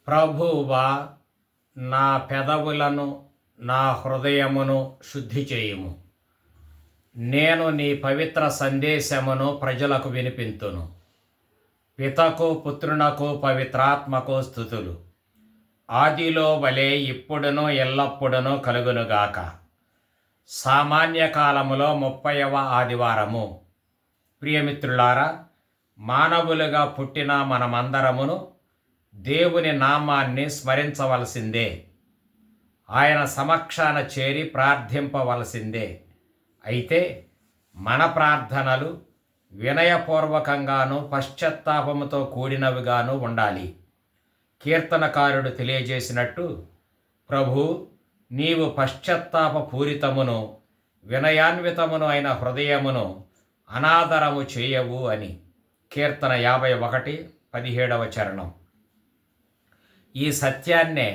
ప్రభువా, నా పెదవులను నా హృదయమును శుద్ధి చేయుము. నేను నీ పవిత్ర సందేశమును ప్రజలకు వినిపింతును. పితకు పుత్రునకు పవిత్రాత్మకు స్తుతులు, ఆదిలో వలె ఇప్పుడును ఎల్లప్పుడును కలుగునుగాక. సామాన్య కాలములో 30వ ఆదివారము. ప్రియమిత్రులారా, మానవులుగా పుట్టిన మనమందరమును దేవుని నామాన్ని స్మరించవలసిందే. ఆయన సమక్షాన చేరి ప్రార్థింపవలసిందే. అయితే మన ప్రార్థనలు వినయపూర్వకంగాను పశ్చాత్తాపముతో కూడినవిగాను ఉండాలి. కీర్తనకారుడు తెలియజేసినట్టు, ప్రభు, నీవు పశ్చాత్తాప పూరితమును వినయాన్వితమును అయిన హృదయమును అనాదరము చేయవు అని. కీర్తన 51:17 చరణం. ఈ సత్యాన్నే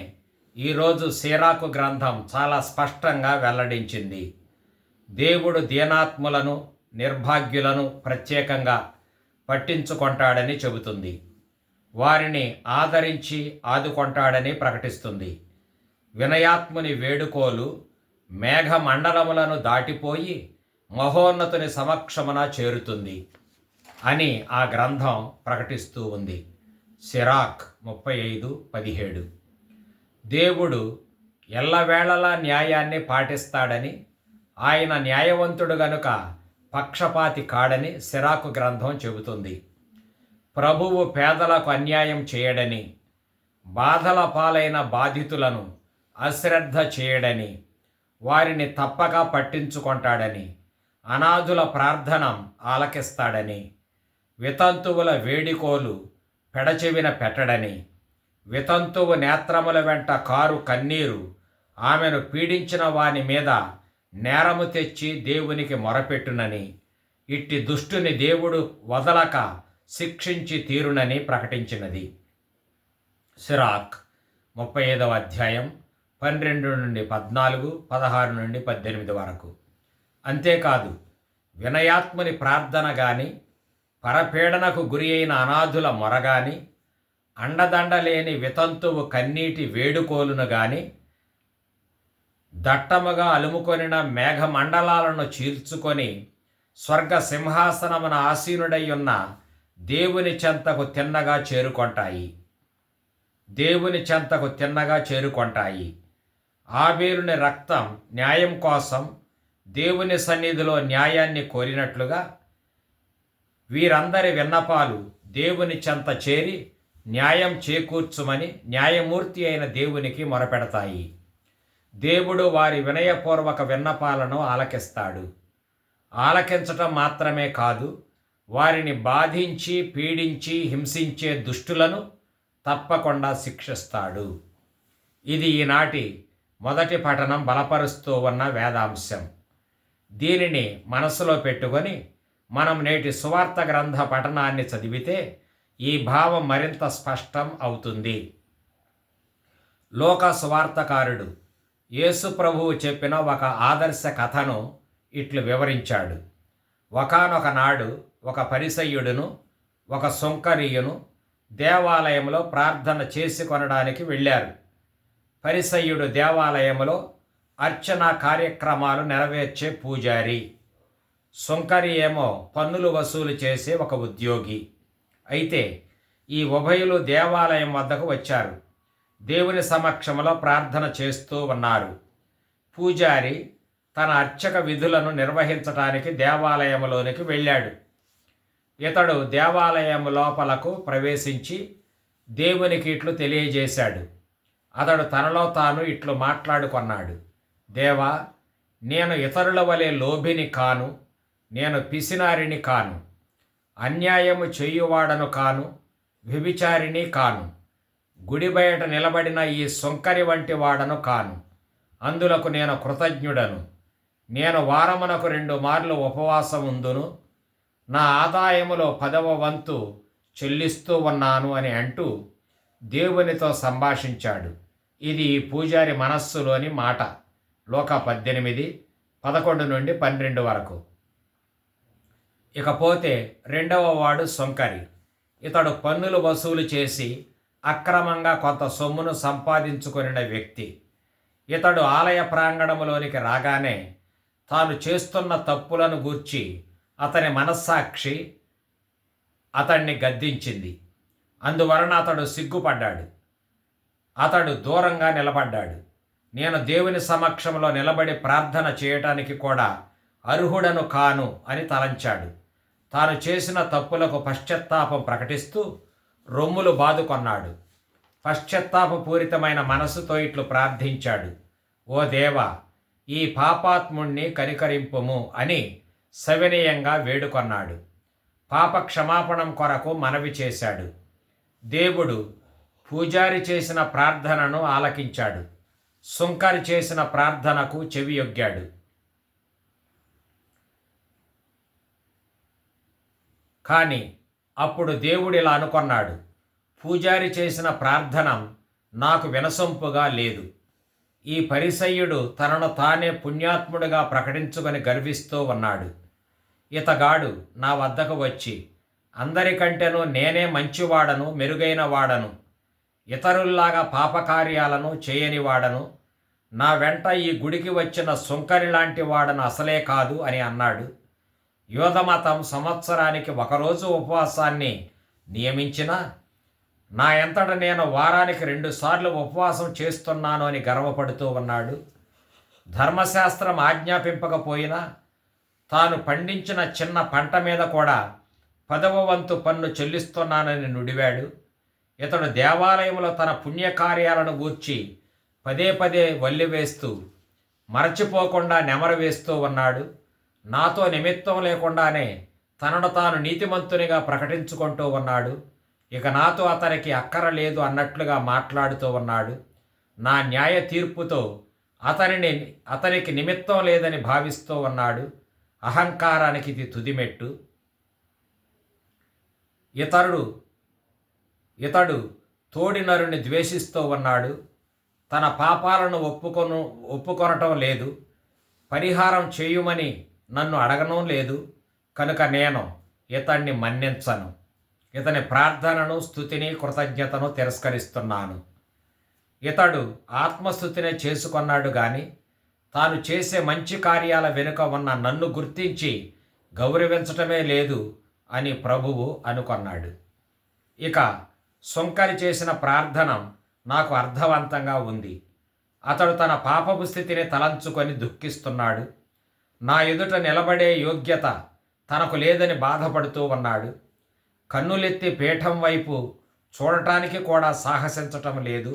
ఈరోజు సీరాకు గ్రంథం చాలా స్పష్టంగా వెల్లడించింది. దేవుడు దీనాత్ములను నిర్భాగ్యులను ప్రత్యేకంగా పట్టించుకుంటాడని చెబుతుంది. వారిని ఆదరించి ఆదుకుంటాడని ప్రకటిస్తుంది. వినయాత్ముని వేడుకోలు మేఘమండలములను దాటిపోయి మహోన్నతుని సమక్షమున చేరుతుంది అని ఆ గ్రంథం ప్రకటిస్తూ ఉంది. సిరాక్ 35:17. దేవుడు ఎల్లవేళలా న్యాయాన్ని పాటిస్తాడని, ఆయన న్యాయవంతుడు గనుక పక్షపాతి కాడని సిరాకు గ్రంథం చెబుతుంది. ప్రభువు పేదలకు అన్యాయం చేయడని, బాధల పాలైన బాధితులను అశ్రద్ధ చేయడని, వారిని తప్పక పట్టించుకుంటాడని, అనాథుల ప్రార్థన ఆలకిస్తాడని, వితంతువుల వేడికోలు పెడచెవిన పెట్టడని, వితంతువు నేత్రముల వెంట కారు కన్నీరు ఆమెను పీడించిన వాని మీద నేరము తెచ్చి దేవునికి మొరపెట్టునని, ఇట్టి దుష్టుని దేవుడు వదలక శిక్షించి తీరునని ప్రకటించినది. సిరాక్ 35:12-14, 16-18 వరకు. అంతేకాదు, వినయాత్ముని ప్రార్థన గాని, పరపీడనకు గురి అయిన అనాథుల మొరగాని, అండదండలేని వితంతువు కన్నీటి వేడుకోలును గాని, దట్టముగా అలుముకొనిన మేఘమండలాలను చీల్చుకొని స్వర్గ సింహాసనమున ఆసీనుడై ఉన్న దేవుని చెంతకు తిన్నగా చేరుకొంటాయి. దేవుని చెంతకు తిన్నగా చేరుకొంటాయి. ఆబేలుని రక్తం న్యాయం కోసం దేవుని సన్నిధిలో న్యాయాన్ని కోరినట్లుగా వీరందరి విన్నపాలు దేవుని చెంత చేరి న్యాయం చేకూర్చుమని న్యాయమూర్తి అయిన దేవునికి మొరపెడతాయి. దేవుడు వారి వినయపూర్వక విన్నపాలను ఆలకిస్తాడు. ఆలకించటం మాత్రమే కాదు, వారిని బాధించి పీడించి హింసించే దుష్టులను తప్పకుండా శిక్షిస్తాడు. ఇది ఈనాటి మొదటి పఠనం బలపరుస్తూ ఉన్న వేదాంశం. దీనిని మనసులో పెట్టుకొని మనం నేటి సువార్త గ్రంథ పఠనాన్ని చదివితే ఈ భావం మరింత స్పష్టం అవుతుంది. లోక సువార్తకారుడు యేసు ప్రభువు చెప్పిన ఒక ఆదర్శ కథను ఇట్లు వివరించాడు. ఒకానొక నాడు ఒక పరిసయ్యుడును ఒక సుంకరీయును దేవాలయంలో ప్రార్థన చేసి కొనడానికి వెళ్ళారు. పరిసయ్యుడు దేవాలయంలో అర్చనా కార్యక్రమాలు నెరవేర్చే పూజారి, సుంకరి ఏమో పన్నులు వసూలు చేసే ఒక ఉద్యోగి. అయితే ఈ ఉభయులు దేవాలయం వద్దకు వచ్చారు. దేవుని సమక్షంలో ప్రార్థన చేస్తూ ఉన్నారు. పూజారి తన అర్చక విధులను నిర్వహించటానికి దేవాలయంలోనికి వెళ్ళాడు. ఇతడు దేవాలయం లోపలకు ప్రవేశించి దేవునికి ఇట్లు తెలియజేశాడు. అతడు తనలో తాను ఇట్లు మాట్లాడుకొన్నాడు. దేవా, నేను ఇతరుల వలె లోభిని కాను, నేను పిసినారిని కాను, అన్యాయము చేయువాడను కాను, వ్యభిచారిని కాను, గుడి బయట నిలబడిన ఈ సుంకరి వంటి వాడను కాను. అందులకు నేను కృతజ్ఞుడను. నేను వారమునకు 2 మార్లు ఉపవాసం ఉందును, నా ఆదాయములో 10వ వంతు చెల్లిస్తూ ఉన్నాను అని అంటూ దేవునితో సంభాషించాడు. ఇది ఈ పూజారి మనస్సులోని మాట. లోకా 18:11-12 వరకు. ఇకపోతే రెండవ వాడు సుంకరి. ఇతడు పన్నులు వసూలు చేసి అక్రమంగా కొంత సొమ్మును సంపాదించుకొనిన వ్యక్తి. ఇతడు ఆలయ ప్రాంగణములోనికి రాగానే తాను చేస్తున్న తప్పులను గూర్చి అతని మనస్సాక్షి అతన్ని గద్దించింది. అందువలన అతడు సిగ్గుపడ్డాడు. అతడు దూరంగా నిలబడ్డాడు. నేను దేవుని సమక్షంలో నిలబడి ప్రార్థన చేయటానికి కూడా అర్హుడను కాను అని తలంచాడు. తాను చేసిన తప్పులకు పశ్చాత్తాపం ప్రకటిస్తూ రొమ్ములు బాదుకొన్నాడు. పశ్చాత్తాపపూరితమైన మనసుతో ఇట్లు ప్రార్థించాడు: ఓ దేవా, ఈ పాపాత్ముణ్ణి కనికరింపుము అని సవినయంగా వేడుకొన్నాడు. పాప క్షమాపణం కొరకు మనవి చేశాడు. దేవుడు పూజారి చేసిన ప్రార్థనను ఆలకించాడు. సుంకరి చేసిన ప్రార్థనకు చెవియొగ్గాడు. కానీ అప్పుడు దేవుడిలా అనుకొన్నాడు: పూజారి చేసిన ప్రార్థన నాకు వినసొంపుగా లేదు. ఈ పరిసయ్యుడు తనను తానే పుణ్యాత్ముడిగా ప్రకటించుకొని గర్విస్తూ ఉన్నాడు. ఇతగాడు నా వద్దకు వచ్చి, అందరికంటేనూ నేనే మంచివాడను, మెరుగైన వాడను, ఇతరుల్లాగా పాపకార్యాలను చేయనివాడను, నా వెంట ఈ గుడికి వచ్చిన సుంకరి లాంటి వాడను అసలే కాదు అని అన్నాడు. యూదమతం సంవత్సరానికి ఒకరోజు ఉపవాసాన్ని నియమించినా నా ఎంతట నేను వారానికి 2 సార్లు ఉపవాసం చేస్తున్నాను అని గర్వపడుతూ ఉన్నాడు. ధర్మశాస్త్రం ఆజ్ఞాపింపకపోయినా తాను పండించిన చిన్న పంట మీద కూడా 10వ వంతు పన్ను చెల్లిస్తున్నానని నుడివాడు. ఇతడు దేవాలయంలో తన పుణ్యకార్యాలను గూర్చి పదే పదే వల్లివేస్తూ మరచిపోకుండా నెమరు వేస్తూ ఉన్నాడు. నాతో నిమిత్తం లేకుండానే తనను తాను నీతిమంతునిగా ప్రకటించుకుంటూ ఉన్నాడు. ఇక నాతో అతనికి అక్కర లేదు అన్నట్లుగా మాట్లాడుతూ ఉన్నాడు. నా న్యాయ తీర్పుతో అతనికి నిమిత్తం లేదని భావిస్తూ ఉన్నాడు. అహంకారానికి ఇది తుదిమెట్టు. ఇతడు తోడినరుని ద్వేషిస్తూ ఉన్నాడు. తన పాపాలను ఒప్పుకొనటం లేదు. పరిహారం చేయుమని నన్ను అడగడం లేదు. కనుక నేను ఇతన్ని మన్నించను. ఇతని ప్రార్థనను, స్తుతిని, కృతజ్ఞతను తిరస్కరిస్తున్నాను. ఇతడు ఆత్మస్థుతినే చేసుకొన్నాడు గాని తాను చేసే మంచి కార్యాల వెనుక ఉన్న నన్ను గుర్తించి గౌరవించటమే లేదు అని ప్రభువు అనుకొన్నాడు. ఇక సుంకరి చేసిన ప్రార్థన నాకు అర్థవంతంగా ఉంది. అతడు తన పాపపు స్థితిని తలంచుకొని దుఃఖిస్తున్నాడు. నా ఎదుట నిలబడే యోగ్యత తనకు లేదని బాధపడుతూ ఉన్నాడు. కన్నులెత్తి పీఠం వైపు చూడటానికి కూడా సాహసించటం లేదు.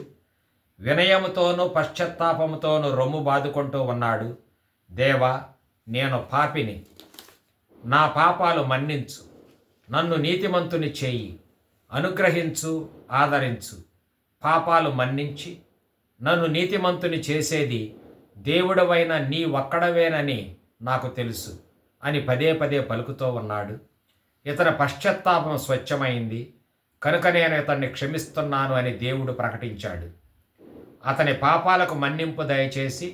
వినయముతోనూ పశ్చాత్తాపముతోనూ రొమ్ము బాదుకుంటూ ఉన్నాడు. దేవా, నేను పాపిని, నా పాపాలు మన్నించు, నన్ను నీతిమంతుని చేయి, అనుగ్రహించు, ఆదరించు. పాపాలు మన్నించి నన్ను నీతిమంతుని చేసేది దేవుడవైన నీ ఒక్కడవేనని నాకు తెలుసు అని పదే పదే పలుకుతూ ఉన్నాడు. ఇతని పశ్చాత్తాపం స్వచ్ఛమైంది కనుక నేను ఇతన్ని క్షమిస్తున్నాను అని దేవుడు ప్రకటించాడు. అతని పాపాలకు మన్నింపు దయచేసి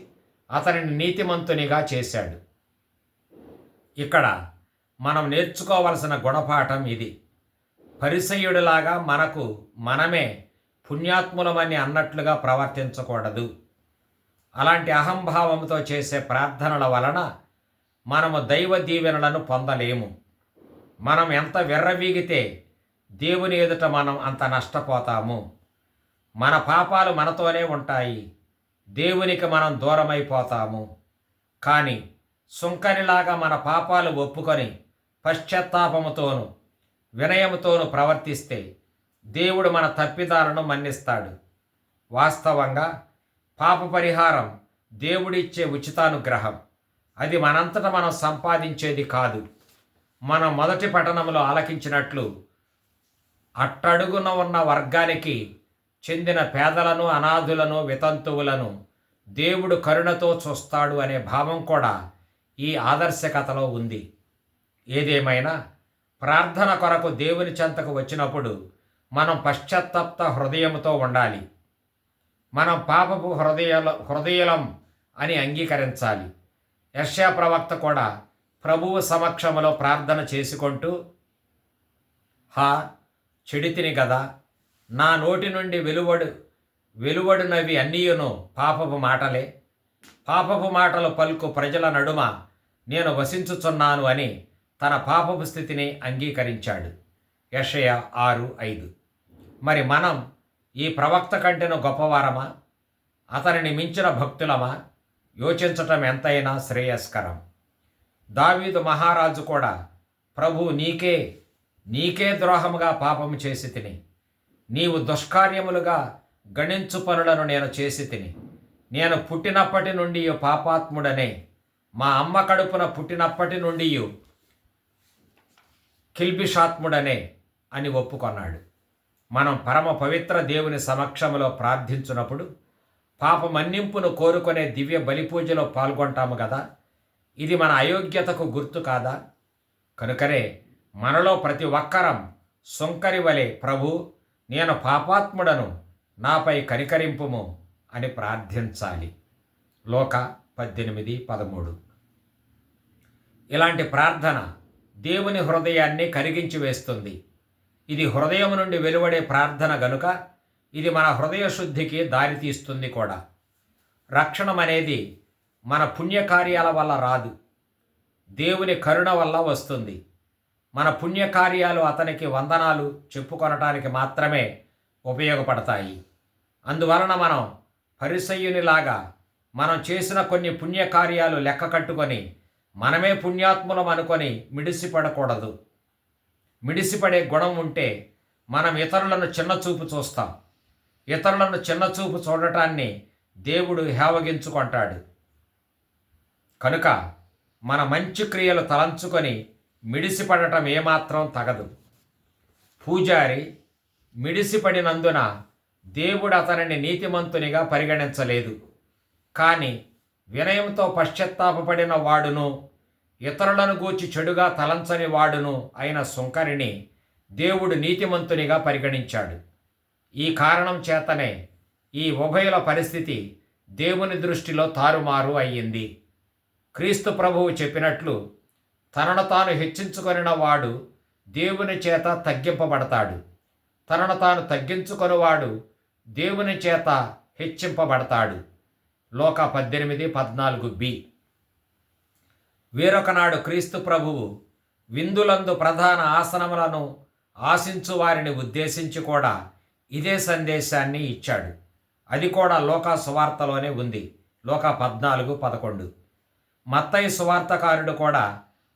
అతనిని నీతిమంతునిగా చేశాడు. ఇక్కడ మనం నేర్చుకోవలసిన గుణపాఠం ఇది. పరిసయ్యుడిలాగా మనమే పుణ్యాత్ములమని అన్నట్లుగా ప్రవర్తించకూడదు. అలాంటి అహంభావంతో చేసే ప్రార్థనల వలన మనము దైవ దీవెనలను పొందలేము. మనం ఎంత విర్రవీగితే దేవుని ఎదుట మనం అంత నష్టపోతాము. మన పాపాలు మనతోనే ఉంటాయి. దేవునికి మనం దూరమైపోతాము. కానీ సుంకరిలాగా మన పాపాలు ఒప్పుకొని పశ్చాత్తాపముతోనూ వినయముతోనూ ప్రవర్తిస్తే దేవుడు మన తప్పిదాలను మన్నిస్తాడు. వాస్తవంగా పాప పరిహారం దేవుడిచ్చే ఉచితానుగ్రహం. అది మనంతట మనం సంపాదించేది కాదు. మనం మొదటి పఠనంలో ఆలకించినట్లు అట్టడుగున ఉన్న వర్గానికి చెందిన పేదలను, అనాథులను, వితంతువులను దేవుడు కరుణతో చూస్తాడు అనే భావం కూడా ఈ ఆదర్శకథలో ఉంది. ఏదేమైనా ప్రార్థన కొరకు దేవుని చెంతకు వచ్చినప్పుడు మనం పశ్చాత్తాప హృదయంతో ఉండాలి. మనం పాపపు హృదయం అని అంగీకరించాలి. యెషయా ప్రవక్త కూడా ప్రభువు సమక్షంలో ప్రార్థన చేసుకుంటూ, చెడితిని గదా, నా నోటి నుండి వెలువడునవి అన్నీయును పాపపు మాటలే. పాపపు మాటలు పలుకు ప్రజల నడుమ నేను వసించుచున్నాను అని తన పాపపు స్థితిని అంగీకరించాడు. యెషయా 6:5. మరి మనం ఈ ప్రవక్త కంటెను గొప్పవారమా? అతనిని మించిన భక్తులమా? యోచించటం ఎంతైనా శ్రేయస్కరం. దావీదు మహారాజు కూడా, ప్రభు నీకే ద్రోహముగా పాపము చేసి తిని, నీవు దుష్కార్యములుగా గణించు పనులను నేను చేసి తిని, నేను పుట్టినప్పటి నుండి పాపాత్ముడనే, మా అమ్మ కడుపున పుట్టినప్పటి నుండి కిల్బిషాత్ముడనే అని ఒప్పుకొన్నాడు. మనం పరమ పవిత్ర దేవుని సమక్షంలో ప్రార్థించున్నప్పుడు పాప మన్నింపును కోరుకునే దివ్య బలిపూజలో పాల్గొంటాము కదా. ఇది మన అయోగ్యతకు గుర్తు కాదా? కనుకనే మనలో ప్రతి ఒక్కరం సుంకరి వలె, ప్రభు నేను పాపాత్ముడను, నాపై కనికరింపుము అని ప్రార్థించాలి. లోక 18:13. ఇలాంటి ప్రార్థన దేవుని హృదయాన్ని కరిగించి వేస్తుంది. ఇది హృదయం నుండి వెలువడే ప్రార్థన గనుక ఇది మన హృదయ శుద్ధికి దారితీస్తుంది కూడా. రక్షణం అనేది మన పుణ్యకార్యాల వల్ల రాదు, దేవుని కరుణ వల్ల వస్తుంది. మన పుణ్యకార్యాలు అతనికి వందనాలు చెప్పుకొనటానికి మాత్రమే ఉపయోగపడతాయి. అందువలన మనం పరిసయ్యునిలాగా మనం చేసిన కొన్ని పుణ్యకార్యాలు లెక్క కట్టుకొని మనమే పుణ్యాత్ములం అనుకొని మిడిసిపడకూడదు. మిడిసిపడే గుణం ఉంటే మనం ఇతరులను చిన్నచూపు చూస్తాం. ఇతరులను చిన్నచూపు చూడటాన్ని దేవుడు హేవగించుకుంటాడు. కనుక మన మంచి క్రియలు తలంచుకొని మిడిసిపడటం ఏమాత్రం తగదు. పూజారి మిడిసిపడినందున దేవుడు అతనిని నీతిమంతునిగా పరిగణించలేదు. కానీ వినయంతో పశ్చాత్తాపపడిన వాడును, ఇతరులను గూర్చి చెడుగా తలంచని వాడును అయిన సుంకరిని దేవుడు నీతిమంతునిగా పరిగణించాడు. ఈ కారణం చేతనే ఈ ఉభయుల పరిస్థితి దేవుని దృష్టిలో తారుమారు అయ్యింది. క్రీస్తు ప్రభువు చెప్పినట్లు, తనను తాను హెచ్చించుకొనిన వాడు దేవుని చేత తగ్గింపబడతాడు, తనను తాను తగ్గించుకొనివాడు దేవుని చేత హెచ్చింపబడతాడు. లోక 18:14b. వేరొకనాడు క్రీస్తు ప్రభువు విందులందు ప్రధాన ఆసనములను ఆశించు వారిని ఉద్దేశించి కూడా ఇదే సందేశాన్ని ఇచ్చాడు. అది కూడా లోకా సువార్తలోనే ఉంది. లోక 14:11. మత్తయి సువార్తకారుడు కూడా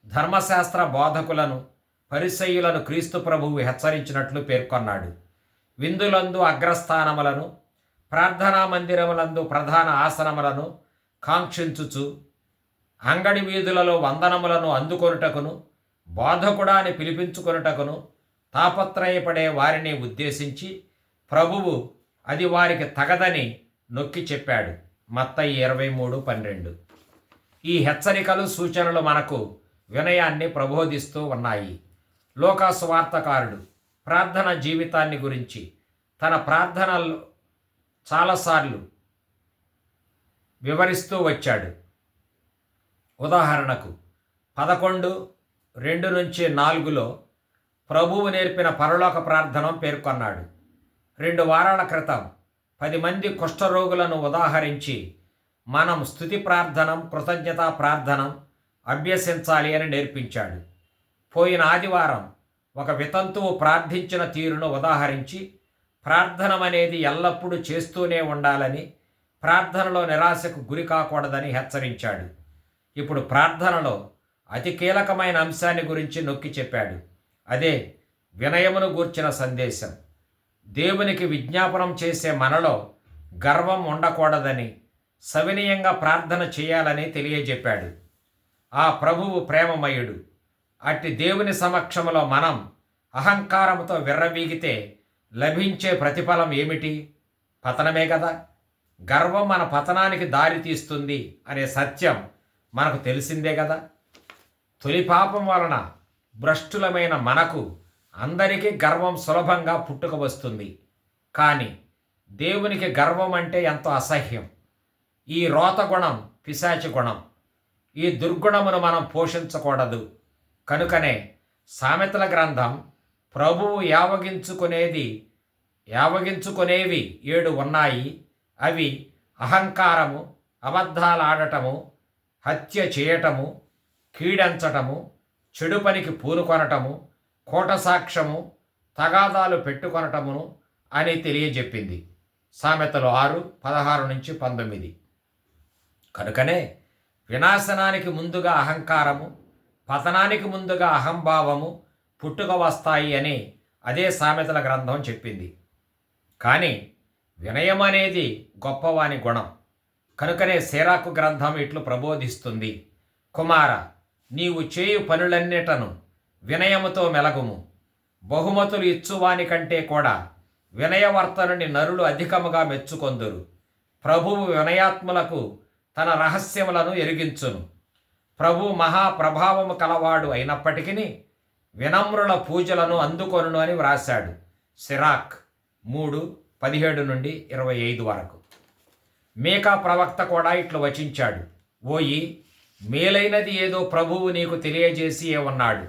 ధర్మశాస్త్ర బోధకులను, పరిసయ్యులను క్రీస్తు ప్రభువు హెచ్చరించినట్లు పేర్కొన్నాడు. విందులందు అగ్రస్థానములను, ప్రార్థనా మందిరములందు ప్రధాన ఆసనములను కాంక్షించుచు, అంగడి వీధులలో వందనములను అందుకొనుటకును, బోధకుడా అని పిలిపించుకొనుటకును తాపత్రయపడే వారిని ఉద్దేశించి ప్రభువు అది వారికి తగదని నొక్కి చెప్పాడు. మత్తయి 23:12. ఈ హెచ్చరికలు, సూచనలు మనకు వినయాన్ని ప్రబోధిస్తూ ఉన్నాయి. లోకా సువార్తకారుడు ప్రార్థన జీవితాన్ని గురించి తన ప్రార్థనల్లో చాలాసార్లు వివరిస్తూ వచ్చాడు. ఉదాహరణకు 11:2-4లో ప్రభువు నేర్పిన పరలోక ప్రార్థన పేర్కొన్నాడు. 2 వారాల క్రితం 10 మంది కుష్ఠరోగులను ఉదాహరించి మనం స్తుతి ప్రార్థనం, కృతజ్ఞతా ప్రార్థనం అభ్యసించాలి అని నేర్పించాడు. పోయిన ఆదివారం ఒక వితంతువు ప్రార్థించిన తీరును ఉదాహరించి ప్రార్థన అనేది ఎల్లప్పుడూ చేస్తూనే ఉండాలని, ప్రార్థనలో నిరాశకు గురి కాకూడదని హెచ్చరించాడు. ఇప్పుడు ప్రార్థనలో అతి కీలకమైన అంశాన్ని గురించి నొక్కి చెప్పాడు. అదే వినయమును గూర్చిన సందేశం. దేవునికి విజ్ఞాపనం చేసే మనలో గర్వం ఉండకూడదని, సవినయంగా ప్రార్థన చేయాలని తెలియజెప్పాడు. ఆ ప్రభువు ప్రేమమయుడు. అట్టి దేవుని సమక్షంలో మనం అహంకారంతో విర్రవీగితే లభించే ప్రతిఫలం ఏమిటి? పతనమే కదా. గర్వం మన పతనానికి దారి తీస్తుంది అనే సత్యం మనకు తెలిసిందే కదా. తొలి పాపం వలన భ్రష్టులమైన మనకు అందరికీ గర్వం సులభంగా పుట్టుక వస్తుంది. కానీ దేవునికి గర్వం అంటే ఎంతో అసహ్యం. ఈ రోత గుణం పిశాచి గుణం. ఈ దుర్గుణమును మనం పోషించకూడదు. కనుకనే సామెతల గ్రంథం ప్రభువు యావగించుకునేది యావగించుకునేవి 7 ఉన్నాయి. అవి అహంకారము, అబద్ధాలాడటము, హత్య చేయటము, కీడెంచటము, చెడు పనికి పూనుకొనటము, కోటసాక్ష్యము, తగాదాలు పెట్టుకొనటమును అని తెలియజెప్పింది. సామెతలు 6:16-19. కనుకనే వినాశనానికి ముందుగా అహంకారము, పతనానికి ముందుగా అహంభావము పుట్టుక వస్తాయి అని అదే సామెతల గ్రంథం చెప్పింది. కానీ వినయం అనేది గొప్పవాని గుణం. కనుకనే సిరాకు గ్రంథం ఇట్లు ప్రబోధిస్తుంది: కుమార, నీవు చేయు పనులన్నిటను వినయముతో మెలగుము. బహుమతులు ఇచ్చువాని కంటే కూడా వినయవర్తనుని నరులు అధికముగా మెచ్చుకొందురు. ప్రభువు వినయాత్ములకు తన రహస్యములను ఎరిగించును. ప్రభు మహాప్రభావము కలవాడు అయినప్పటికీ వినమ్రుల పూజలను అందుకొనును అని వ్రాశాడు. సిరాక్ 3:17-25 వరకు. మీకా ప్రవక్త కూడా ఇట్లు వచించాడు: ఓయి, మేలైనది ఏదో ప్రభువు నీకు తెలియజేసి ఉన్నాడు.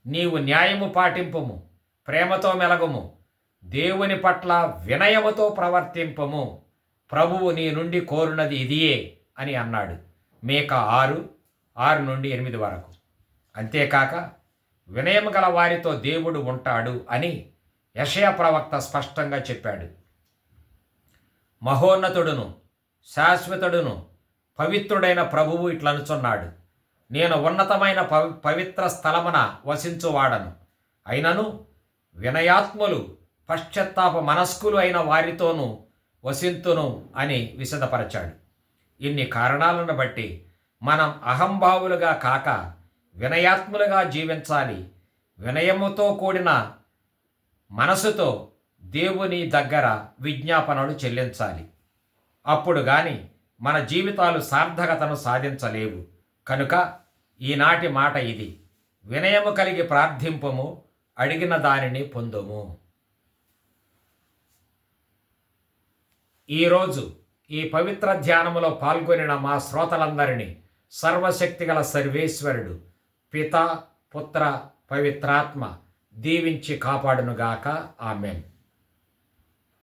నీవు న్యాయము పాటింపుము, ప్రేమతో మెలగుము, దేవుని పట్ల వినయముతో ప్రవర్తింపము. ప్రభువు నీ నుండి కోరునది ఇదియే అని అన్నాడు. మీకా 6:6-8 వరకు. అంతేకాక వినయము గల వారితో దేవుడు ఉంటాడు అని యెషయా ప్రవక్త స్పష్టంగా చెప్పాడు. మహోన్నతుడును శాశ్వతుడును పవిత్రుడైన ప్రభువు ఇట్లనుచున్నాడు: నేను ఉన్నతమైన పవిత్ర స్థలమున వసించువాడను. అయినను వినయాత్ములు పశ్చాత్తాప మనస్కులు అయిన వారితోనూ వసింతును అని విశదపరచాడు. ఇన్ని కారణాలను బట్టి మనం అహంభావులుగా కాక వినయాత్ములుగా జీవించాలి. వినయముతో కూడిన మనసుతో దేవుని దగ్గర విజ్ఞాపనలు చెల్లించాలి. అప్పుడు గాని మన జీవితాలు సార్థకతను సాధించలేవు. కనుక ఈనాటి మాట ఇది: వినయము కలిగి ప్రార్థింపుము, అడిగిన దానిని పొందుము. ఈరోజు ఈ పవిత్ర ధ్యానములో పాల్గొనిన మా శ్రోతలందరినీ సర్వశక్తిగల సర్వేశ్వరుడు పిత, పుత్ర, పవిత్రాత్మ దీవించి కాపాడునుగాక. ఆమెన్.